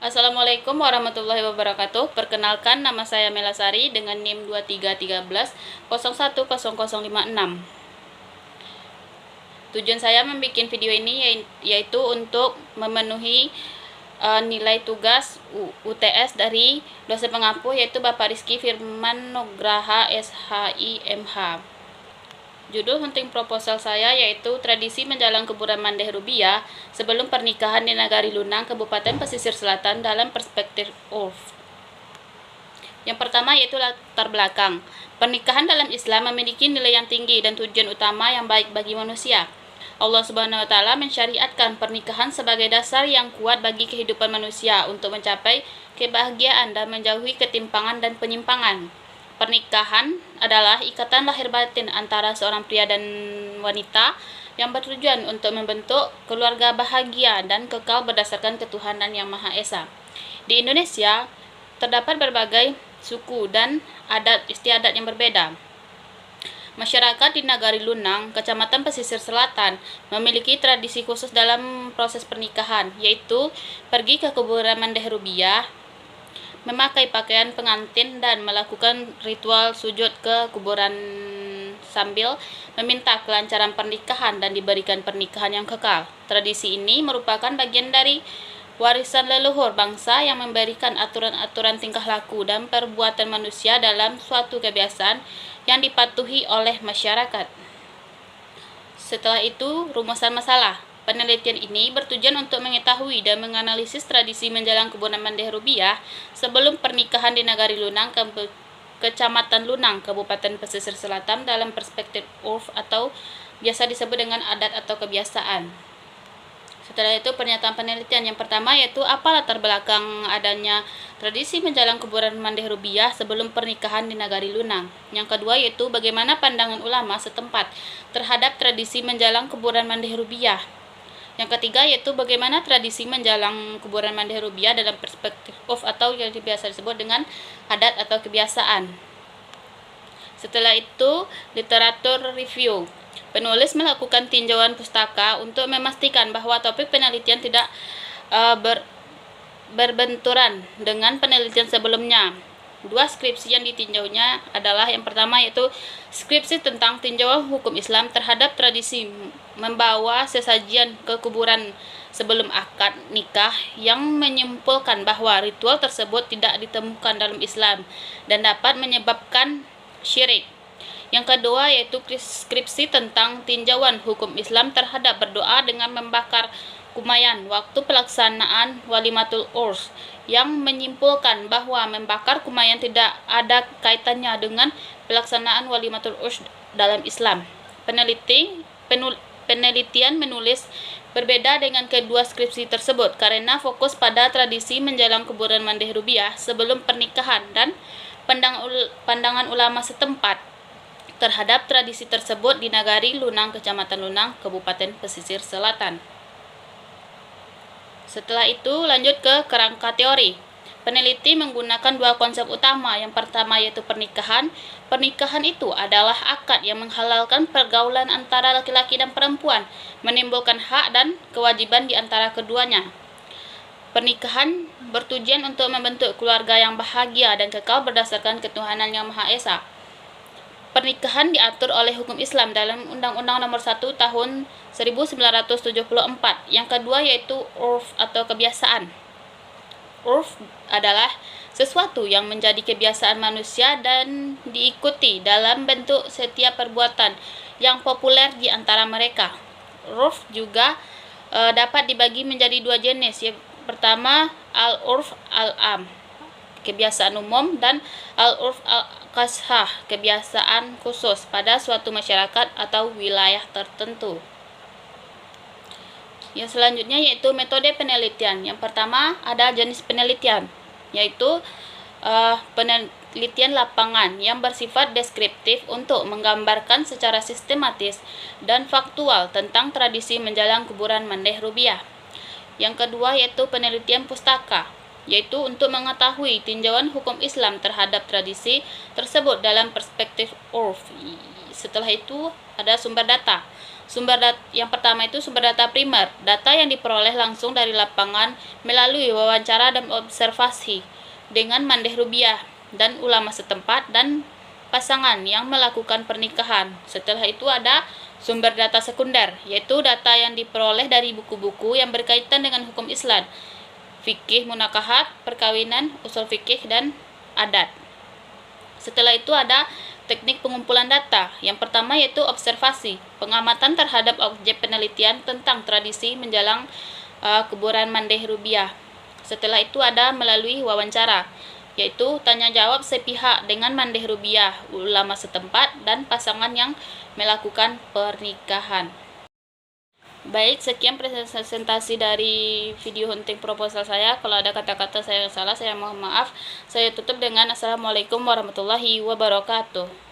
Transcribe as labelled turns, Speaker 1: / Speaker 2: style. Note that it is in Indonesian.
Speaker 1: Assalamualaikum warahmatullahi wabarakatuh. Perkenalkan, nama saya Melasari dengan NIM 2313010056. Tujuan saya membuat video ini yaitu untuk memenuhi nilai tugas UTS dari dosen pengampu, yaitu Bapak Rizky Firman Nugraha SHIMH. Judul hunting proposal saya yaitu tradisi menjalang kuburan Mandeh Rubiah sebelum pernikahan di Nagari Lunang, Kabupaten Pesisir Selatan dalam perspektif URF. Yang pertama yaitu latar belakang. Pernikahan dalam Islam memiliki nilai yang tinggi dan tujuan utama yang baik bagi manusia. Allah Subhanahu wa Ta'ala mensyariatkan pernikahan sebagai dasar yang kuat bagi kehidupan manusia untuk mencapai kebahagiaan dan menjauhi ketimpangan dan penyimpangan. Pernikahan adalah ikatan lahir batin antara seorang pria dan wanita yang bertujuan untuk membentuk keluarga bahagia dan kekal berdasarkan ketuhanan Yang Maha Esa. Di Indonesia terdapat berbagai suku dan adat istiadat yang berbeda. Masyarakat di Nagari Lunang, Kecamatan Pesisir Selatan, memiliki tradisi khusus dalam proses pernikahan, yaitu pergi ke kuburan Mandeh Rubiah, memakai pakaian pengantin dan melakukan ritual sujud ke kuburan sambil meminta kelancaran pernikahan dan diberikan pernikahan yang kekal. Tradisi ini merupakan bagian dari warisan leluhur bangsa yang memberikan aturan-aturan tingkah laku dan perbuatan manusia dalam suatu kebiasaan yang dipatuhi oleh masyarakat. Setelah itu, rumusan masalah. Penelitian ini bertujuan untuk mengetahui dan menganalisis tradisi menjalang kuburan Mandeh Rubiah sebelum pernikahan di Nagari Lunang, Kecamatan Lunang, Kabupaten Pesisir Selatan dalam perspektif URF atau biasa disebut dengan adat atau kebiasaan. Setelah itu, pernyataan penelitian yang pertama yaitu apa latar belakang adanya tradisi menjalang kuburan Mandeh Rubiah sebelum pernikahan di Nagari Lunang. Yang kedua yaitu bagaimana pandangan ulama setempat terhadap tradisi menjalang kuburan Mandeh Rubiah. Yang ketiga yaitu bagaimana tradisi menjalang kuburan Mandeh Rubiah dalam perspektif URF atau yang biasa disebut dengan adat atau kebiasaan. Setelah itu, literatur review. Penulis melakukan tinjauan pustaka untuk memastikan bahwa topik penelitian tidak berbenturan dengan penelitian sebelumnya. Dua skripsi yang ditinjaunya adalah yang pertama yaitu skripsi tentang tinjauan hukum Islam terhadap tradisi membawa sesajian ke kuburan sebelum akad nikah yang menyimpulkan bahwa ritual tersebut tidak ditemukan dalam Islam dan dapat menyebabkan syirik. Yang kedua yaitu skripsi tentang tinjauan hukum Islam terhadap berdoa dengan membakar kumayan waktu pelaksanaan walimatul urs yang menyimpulkan bahwa membakar kumayan tidak ada kaitannya dengan pelaksanaan walimatul urs dalam Islam. Penelitian menulis berbeda dengan kedua skripsi tersebut karena fokus pada tradisi menjalang kuburan Mandeh Rubiah sebelum pernikahan dan pandangan ulama setempat terhadap tradisi tersebut di Nagari Lunang, Kecamatan Lunang, Kabupaten Pesisir Selatan. Setelah itu lanjut ke kerangka teori. Peneliti menggunakan dua konsep utama. Yang pertama yaitu pernikahan. Pernikahan itu adalah akad yang menghalalkan pergaulan antara laki-laki dan perempuan, menimbulkan hak dan kewajiban di antara keduanya. Pernikahan bertujuan untuk membentuk keluarga yang bahagia dan kekal berdasarkan ketuhanan Yang Maha Esa. Pernikahan diatur oleh hukum Islam dalam Undang-Undang Nomor 1 Tahun 1974. Yang kedua yaitu urf atau kebiasaan. Urf adalah sesuatu yang menjadi kebiasaan manusia dan diikuti dalam bentuk setiap perbuatan yang populer di antara mereka. Urf juga dapat dibagi menjadi dua jenis. Yang pertama al-urf al-am, kebiasaan umum, dan al-urf al-qashah, kebiasaan khusus pada suatu masyarakat atau wilayah tertentu. Yang selanjutnya yaitu metode penelitian. Yang pertama ada jenis penelitian, yaitu penelitian lapangan yang bersifat deskriptif untuk menggambarkan secara sistematis dan faktual tentang tradisi menjalang kuburan Mandeh Rubiah. Yang kedua yaitu penelitian pustaka, yaitu untuk mengetahui tinjauan hukum Islam terhadap tradisi tersebut dalam perspektif URF. Setelah itu ada sumber data. Yang pertama itu sumber data primer, data yang diperoleh langsung dari lapangan melalui wawancara dan observasi dengan mandeh rubiah dan ulama setempat dan pasangan yang melakukan pernikahan. Setelah itu ada sumber data sekunder, yaitu data yang diperoleh dari buku-buku yang berkaitan dengan hukum Islam, fikih munakahat, perkawinan, usul fikih, dan adat. Setelah itu ada teknik pengumpulan data. Yang pertama yaitu observasi, pengamatan terhadap objek penelitian tentang tradisi menjelang kuburan mandeh rubiah. Setelah itu ada melalui wawancara, yaitu tanya jawab sepihak dengan mandeh rubiah, ulama setempat, dan pasangan yang melakukan pernikahan. Baik, sekian presentasi dari video hunting proposal saya. Kalau ada kata-kata saya yang salah, saya mohon maaf. Saya tutup dengan Assalamualaikum warahmatullahi wabarakatuh.